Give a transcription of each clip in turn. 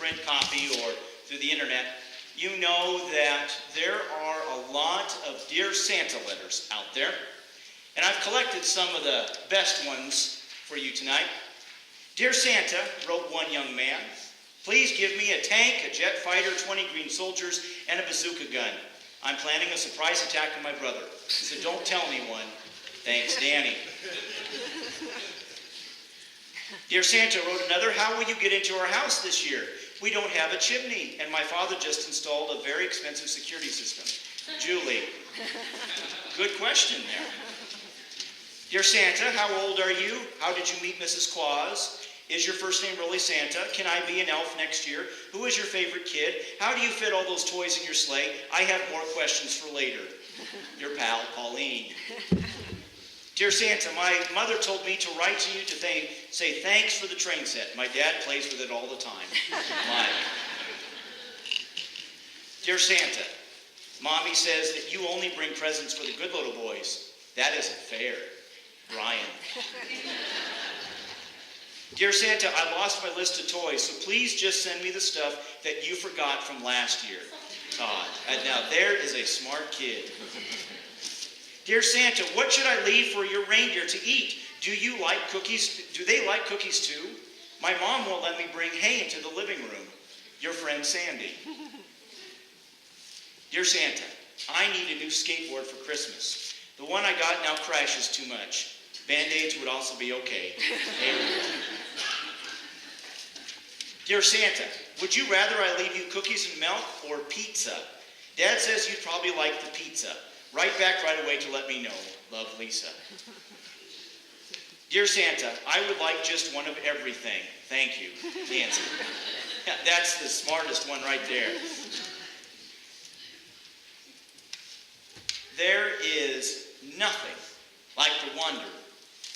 print copy or through the internet, you know that there are a lot of Dear Santa letters out there. And I've collected some of the best ones for you tonight. Dear Santa, wrote one young man, please give me a tank, a jet fighter, 20 green soldiers, and a bazooka gun. I'm planning a surprise attack on my brother, so don't tell anyone. Thanks, Danny. Dear Santa, wrote another, how will you get into our house this year? We don't have a chimney, and my father just installed a very expensive security system. Julie. Good question there. Dear Santa, how old are you? How did you meet Mrs. Claus? Is your first name really Santa? Can I be an elf next year? Who is your favorite kid? How do you fit all those toys in your sleigh? I have more questions for later. Your pal, Pauline. Dear Santa, my mother told me to write to you to say thanks for the train set. My dad plays with it all the time. Mike. Dear Santa, Mommy says that you only bring presents for the good little boys. That isn't fair. Brian. Dear Santa, I lost my list of toys, so please just send me the stuff that you forgot from last year. Todd. Now there is a smart kid. Dear Santa, what should I leave for your reindeer to eat? Do you like cookies? Do they like cookies too? My mom won't let me bring hay into the living room. Your friend Sandy. Dear Santa, I need a new skateboard for Christmas. The one I got now crashes too much. Band-Aids would also be okay. Dear Santa, would you rather I leave you cookies and milk or pizza? Dad says you'd probably like the pizza. Write back right away to let me know. Love, Lisa. Dear Santa, I would like just one of everything. Thank you, Nancy. That's the smartest one right there. There is nothing like the wonder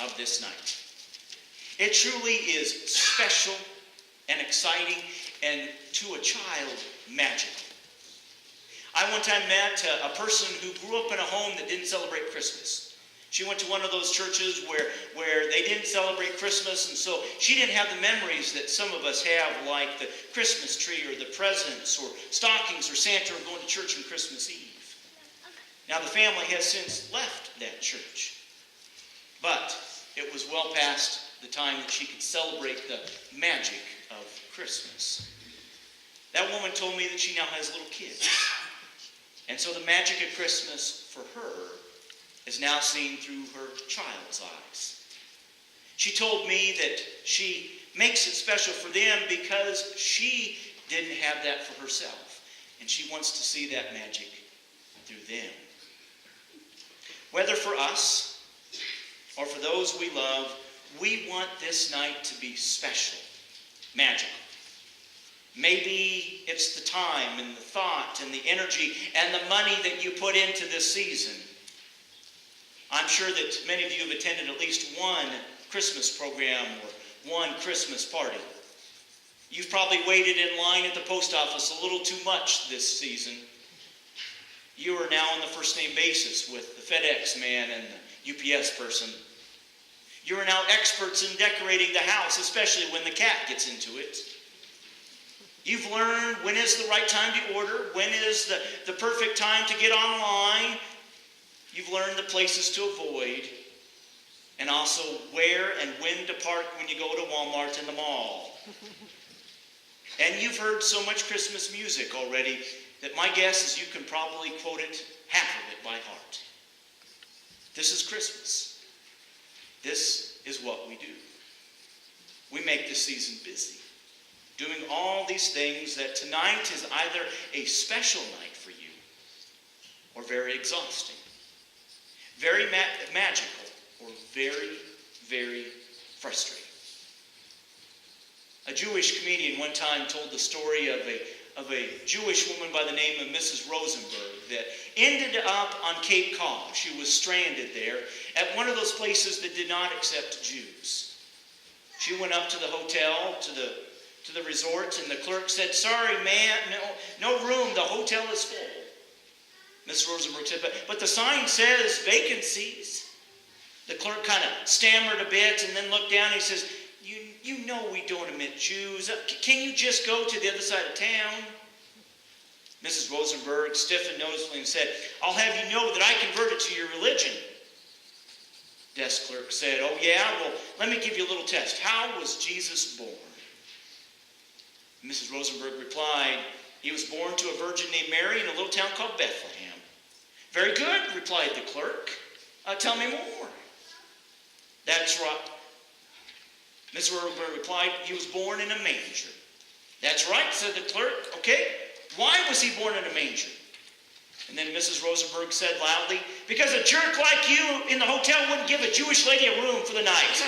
of this night. It truly is special and exciting and, to a child, magical. I one time met a person who grew up in a home that didn't celebrate Christmas. She went to one of those churches where they didn't celebrate Christmas, and so she didn't have the memories that some of us have, like the Christmas tree or the presents or stockings or Santa or going to church on Christmas Eve. Now the family has since left that church, but it was well past the time that she could celebrate the magic of Christmas. That woman told me that she now has little kids. And so the magic of Christmas for her is now seen through her child's eyes. She told me that she makes it special for them because she didn't have that for herself. And she wants to see that magic through them. Whether for us or for those we love, we want this night to be special, magical. Maybe it's the time and the thought and the energy and the money that you put into this season. I'm sure that many of you have attended at least one Christmas program or one Christmas party. You've probably waited in line at the post office a little too much this season. You are now on the first name basis with the FedEx man and the UPS person. You are now experts in decorating the house, especially when the cat gets into it. You've learned when is the right time to order, when is the perfect time to get online. You've learned the places to avoid, and also where and when to park when you go to Walmart and the mall. And you've heard so much Christmas music already that my guess is you can probably quote it, half of it by heart. This is Christmas. This is what we do. We make this season busy, doing all these things that tonight is either a special night for you or very exhausting, very magical, or very, very frustrating. A Jewish comedian one time told the story of a Jewish woman by the name of Mrs. Rosenberg that ended up on Cape Cod. She was stranded there at one of those places that did not accept Jews. She went up to the hotel, to the resort, and the clerk said, "Sorry, ma'am, no room. The hotel is full." Miss Rosenberg said, but the sign says vacancies. The clerk kind of stammered a bit and then looked down and he says, You know we don't admit Jews. Can you just go to the other side of town? Mrs. Rosenberg stiffened noticeably and said, I'll have you know that I converted to your religion. Desk clerk said, oh yeah? Well, let me give you a little test. How was Jesus born? Mrs. Rosenberg replied, he was born to a virgin named Mary in a little town called Bethlehem. Very good, replied the clerk. Tell me more. That's right. Mrs. Rosenberg replied, he was born in a manger. That's right, said the clerk. Okay, why was he born in a manger? And then Mrs. Rosenberg said loudly, because a jerk like you in the hotel wouldn't give a Jewish lady a room for the night.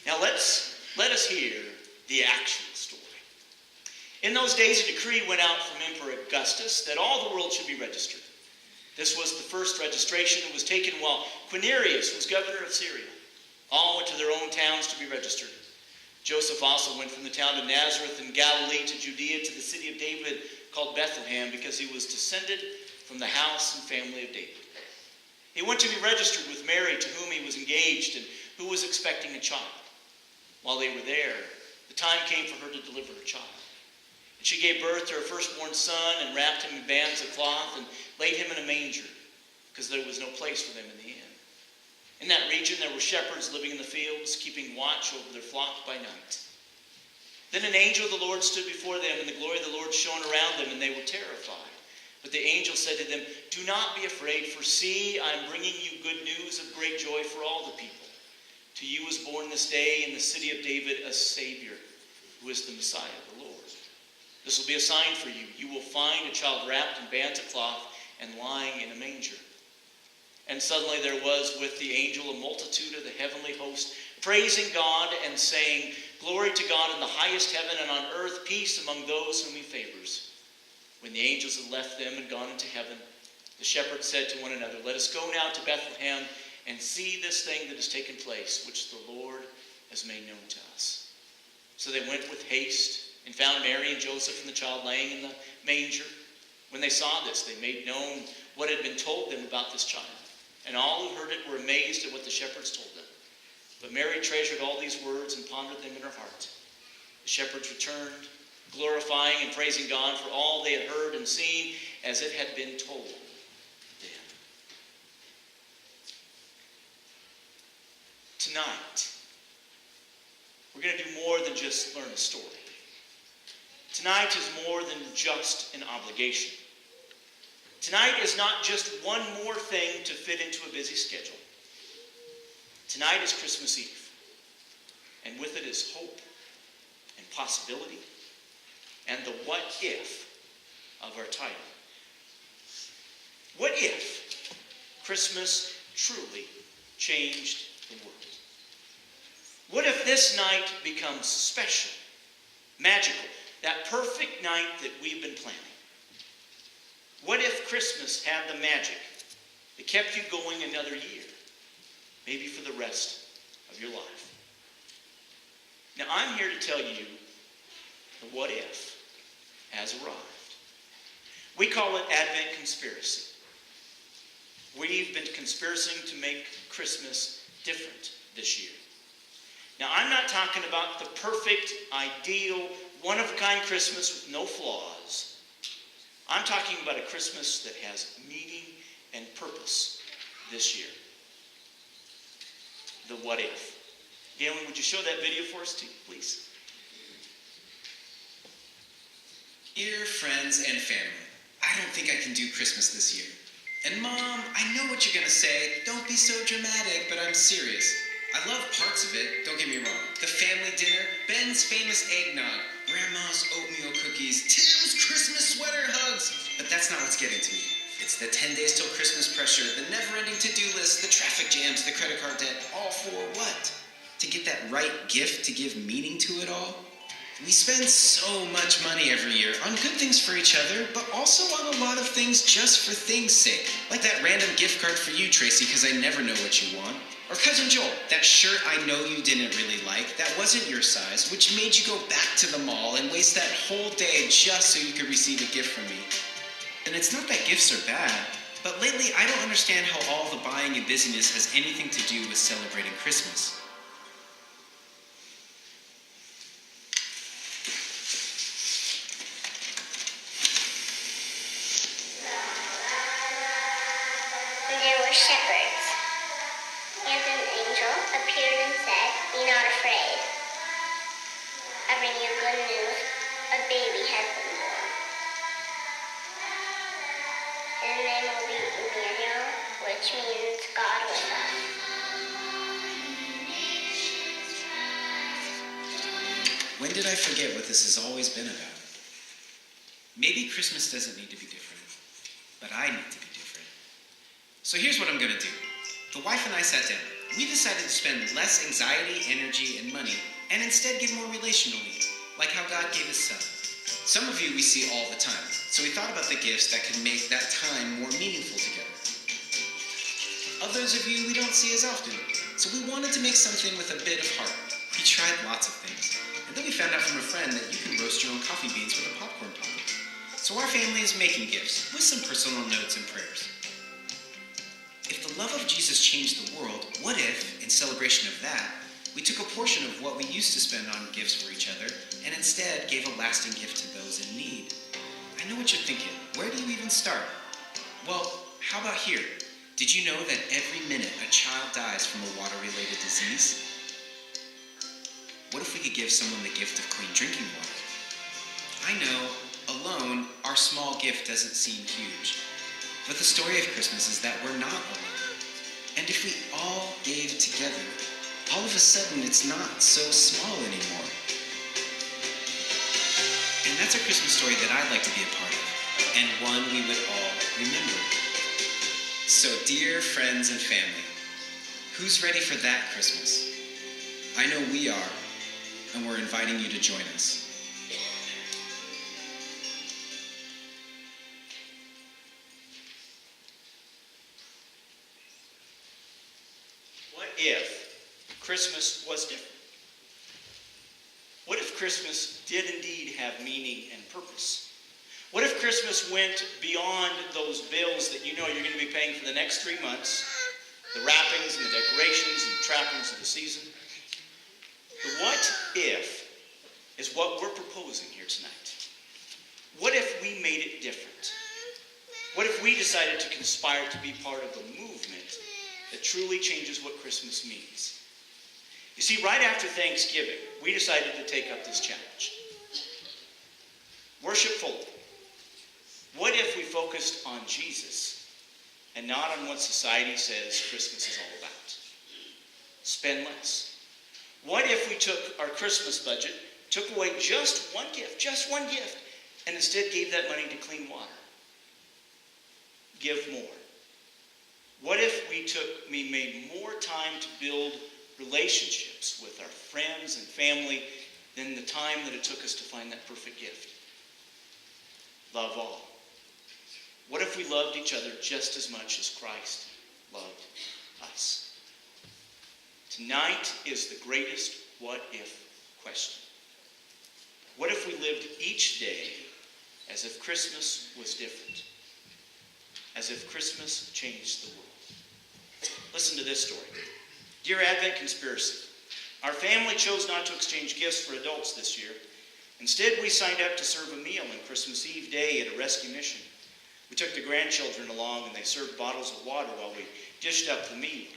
Now let us hear the actual story. In those days, a decree went out from Emperor Augustus that all the world should be registered. This was the first registration that was taken while Quirinius was governor of Syria. All went to their own towns to be registered. Joseph also went from the town of Nazareth in Galilee to Judea to the city of David called Bethlehem because he was descended from the house and family of David. He went to be registered with Mary, to whom he was engaged and who was expecting a child. While they were there, the time came for her to deliver her child. And she gave birth to her firstborn son and wrapped him in bands of cloth and laid him in a manger because there was no place for them in the inn. In that region, there were shepherds living in the fields, keeping watch over their flock by night. Then an angel of the Lord stood before them, and the glory of the Lord shone around them, and they were terrified. But the angel said to them, do not be afraid, for see, I am bringing you good news of great joy for all the people. To you was born this day in the city of David a Savior, who is the Messiah, the Lord. This will be a sign for you. You will find a child wrapped in bands of cloth and lying in a manger. And suddenly there was with the angel a multitude of the heavenly host, praising God and saying, glory to God in the highest heaven, and on earth peace among those whom he favors. When the angels had left them and gone into heaven, the shepherds said to one another, let us go now to Bethlehem and see this thing that has taken place, which the Lord has made known to us. So they went with haste and found Mary and Joseph and the child laying in the manger. When they saw this, they made known what had been told them about this child. And all who heard it were amazed at what the shepherds told them. But Mary treasured all these words and pondered them in her heart. The shepherds returned, glorifying and praising God for all they had heard and seen as it had been told them. Tonight, we're going to do more than just learn a story. Tonight is more than just an obligation. Tonight is not just one more thing to fit into a busy schedule. Tonight is Christmas Eve, and with it is hope and possibility and the what if of our title. What if Christmas truly changed the world? What if this night becomes special, magical, that perfect night that we've been planning? What if Christmas had the magic that kept you going another year, maybe for the rest of your life? Now, I'm here to tell you the what if has arrived. We call it Advent Conspiracy. We've been conspiring to make Christmas different this year. Now, I'm not talking about the perfect, ideal, one-of-a-kind Christmas with no flaws. I'm talking about a Christmas that has meaning and purpose this year. The what if. Galen, would you show that video for us, too, please? Dear friends and family, I don't think I can do Christmas this year. And Mom, I know what you're going to say. Don't be so dramatic, but I'm serious. I love parts of it, don't get me wrong. The family dinner, Ben's famous eggnog, Grandma's oatmeal cookies, Tim's Christmas sweater hugs. But that's not what's getting to me. It's the 10 days till Christmas pressure, the never-ending to-do list, the traffic jams, the credit card debt, all for what? To get that right gift to give meaning to it all? We spend so much money every year on good things for each other, but also on a lot of things just for things' sake. Like that random gift card for you, Tracy, because I never know what you want. Or Cousin Joel, that shirt I know you didn't really like, that wasn't your size, which made you go back to the mall and waste that whole day just so you could receive a gift from me. And it's not that gifts are bad, But lately, I don't understand how all the buying and busyness has anything to do with celebrating Christmas. There were shepherds, and an angel appeared and said, "Be not afraid. I bring you good news. A baby has been born. His name will be Emmanuel, which means God with us." When did I forget what this has always been about? Maybe Christmas doesn't need to be different, but I need to be different. So here's what I'm going to do. The wife and I sat down. We decided to spend less anxiety, energy, and money, and instead give more relationally, like how God gave his son. Some of you we see all the time, so we thought about the gifts that could make that time more meaningful together. Others of you we don't see as often, so we wanted to make something with a bit of heart. We tried lots of things, and then we found out from a friend that you can roast your own coffee beans with a popcorn popper. So our family is making gifts with some personal notes and prayers. If the love of Jesus changed the world, what if, in celebration of that, we took a portion of what we used to spend on gifts for each other and instead gave a lasting gift to those in need? I know what you're thinking. Where do you even start? Well, how about here? Did you know that every minute a child dies from a water-related disease? What if we could give someone the gift of clean drinking water? I know, alone, our small gift doesn't seem huge. But the story of Christmas is that we're not alone. And if we all gave together, all of a sudden it's not so small anymore. And that's a Christmas story that I'd like to be a part of, and one we would all remember. So dear friends and family, who's ready for that Christmas? I know we are, and we're inviting you to join us. What if Christmas was different? What if Christmas did indeed have meaning and purpose? What if Christmas went beyond those bills that you know you're going to be paying for the next 3 months, the wrappings and the decorations and the trappings of the season? The what if is what we're proposing here tonight. What if we made it different? What if we decided to conspire to be part of a movement that truly changes what Christmas means? You see, right after Thanksgiving, we decided to take up this challenge. Worship fully. What if we focused on Jesus and not on what society says Christmas is all about? Spend less. What if we took our Christmas budget, took away just one gift, and instead gave that money to clean water? Give more. What if we made more time to build relationships with our friends and family than the time that it took us to find that perfect gift? Love all. What if we loved each other just as much as Christ loved us? Tonight is the greatest what if question. What if we lived each day as if Christmas was different? As if Christmas changed the world? Listen to this story. Dear Advent Conspiracy, our family chose not to exchange gifts for adults this year. Instead, we signed up to serve a meal on Christmas Eve day at a rescue mission. We took the grandchildren along and they served bottles of water while we dished up the meal.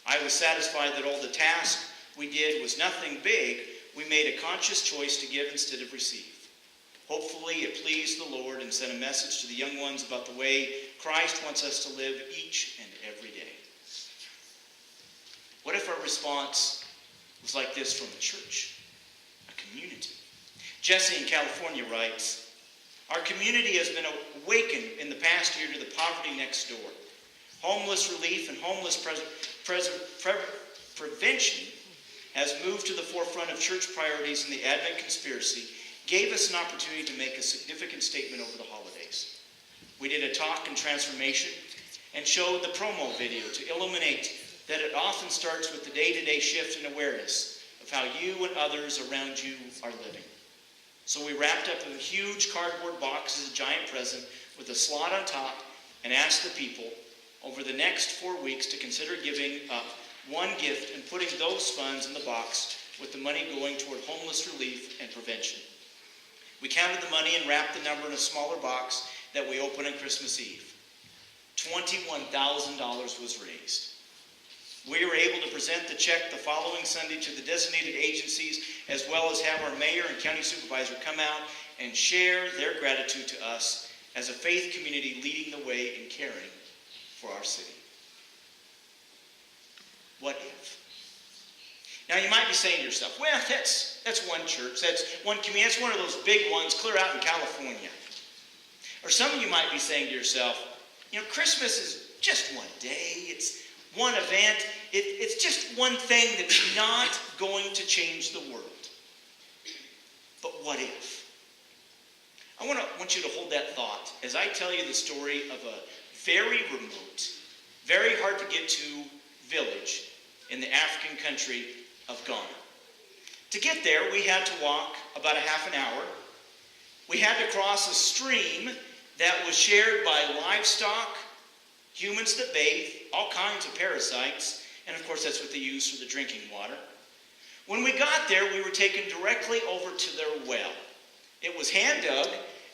I was satisfied that all the task we did was nothing big. We made a conscious choice to give instead of receive. Hopefully it pleased the Lord and sent a message to the young ones about the way Christ wants us to live each and every day. What if our response was like this from a church, a community? Jesse in California writes, "Our community has been awakened in the past year to the poverty next door. Homeless relief and homeless prevention has moved to the forefront of church priorities, and the Advent Conspiracy gave us an opportunity to make a significant statement over the holidays. We did a talk on transformation and showed the promo video to illuminate that it often starts with the day-to-day shift in awareness of how you and others around you are living. So we wrapped up a huge cardboard box as a giant present with a slot on top and ask the people over the next 4 weeks to consider giving up one gift and putting those funds in the box with the money going toward homeless relief and prevention. We counted the money and wrapped the number in a smaller box that we opened on Christmas Eve. $21,000 was raised. We were able to present the check the following Sunday to the designated agencies, as well as have our mayor and county supervisor come out and share their gratitude to us as a faith community leading the way in caring for our city. What if? Now you might be saying to yourself, well, that's one church, that's one community, that's one of those big ones clear out in California. Or some of you might be saying to yourself, Christmas is just one day, it's one event, it's just one thing that's not going to change the world. But what if? I want you to hold that thought as I tell you the story of a very remote, very hard to get to village in the African country of Ghana. To get there, we had to walk about a half an hour. We had to cross a stream that was shared by livestock, humans that bathe, all kinds of parasites, and of course that's what they use for the drinking water. When we got there, we were taken directly over to their well. It was hand dug,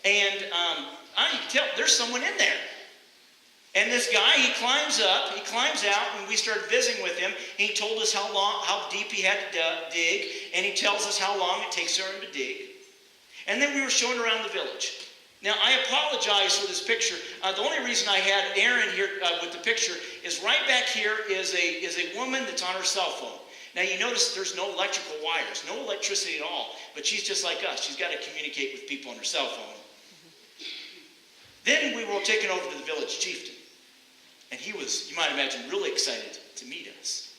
and you can tell there's someone in there. And this guy, he climbs out, and we started visiting with him. He told us how deep he had to dig, and he tells us how long it takes for him to dig. And then we were shown around the village. Now, I apologize for this picture. The only reason I had Aaron here with the picture is right back here is a woman that's on her cell phone. Now, you notice there's no electrical wires, no electricity at all, but she's just like us. She's got to communicate with people on her cell phone. Then we were taken over to the village chieftain. And he was, you might imagine, really excited to meet us.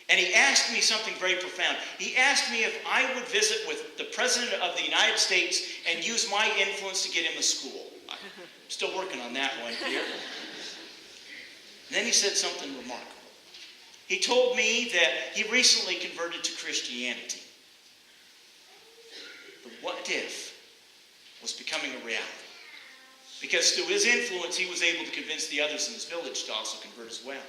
And he asked me something very profound. He asked me if I would visit with the President of the United States and use my influence to get him a school. I'm still working on that one here. And then he said something remarkable. He told me that he recently converted to Christianity. The what if was becoming a reality. Because through his influence, he was able to convince the others in his village to also convert as well.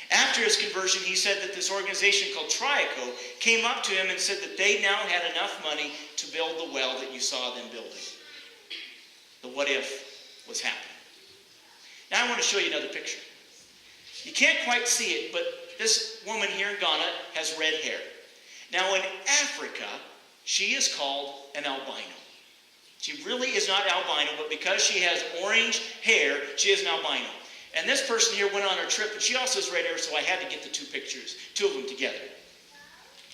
After his conversion, he said that this organization called Triaco came up to him and said that they now had enough money to build the well that you saw them building. The what if was happening. Now I want to show you another picture. You can't quite see it, but this woman here in Ghana has red hair. Now in Africa, she is called an albino. She really is not albino, but because she has orange hair, she is an albino. And this person here went on her trip, and she also has red hair, so I had to get the two of them together.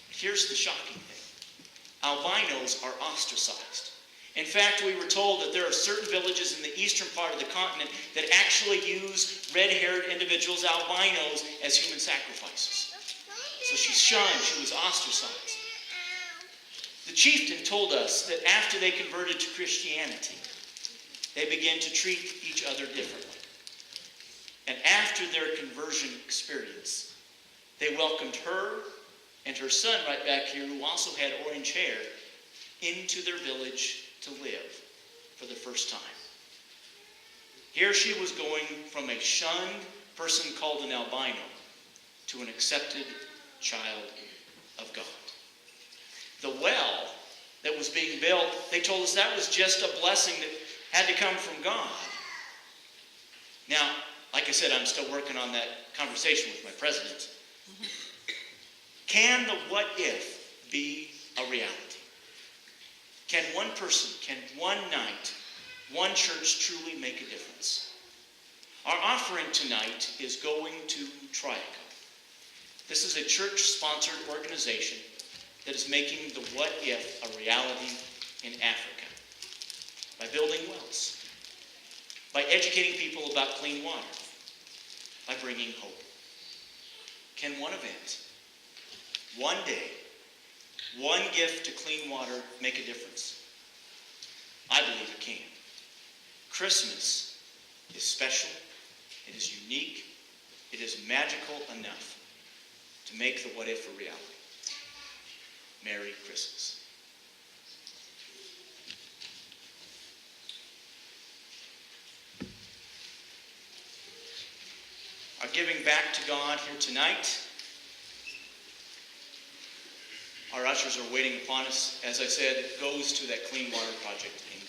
Here's the shocking thing. Albinos are ostracized. In fact, we were told that there are certain villages in the eastern part of the continent that actually use red-haired individuals, albinos, as human sacrifices. So she's shunned, she was ostracized. The chieftain told us that after they converted to Christianity, they began to treat each other differently. And after their conversion experience, they welcomed her and her son right back here, who also had orange hair, into their village to live for the first time. Here she was going from a shunned person called an albino to an accepted child of God. The well that was being built, they told us that was just a blessing that had to come from God. Now, like I said, I'm still working on that conversation with my president. Can the what if be a reality? Can one person, can one night, one church truly make a difference? Our offering tonight is going to Triaco. This is a church-sponsored organization that is making the what if a reality in Africa by building wells, by educating people about clean water, by bringing hope. Can one event, one day, one gift to clean water make a difference? I believe it can. Christmas is special, it is unique, it is magical enough to make the what if a reality. Merry Christmas. our giving back to God here tonight. Our ushers are waiting upon us. As I said, it goes to that Clean Water Project. Amen.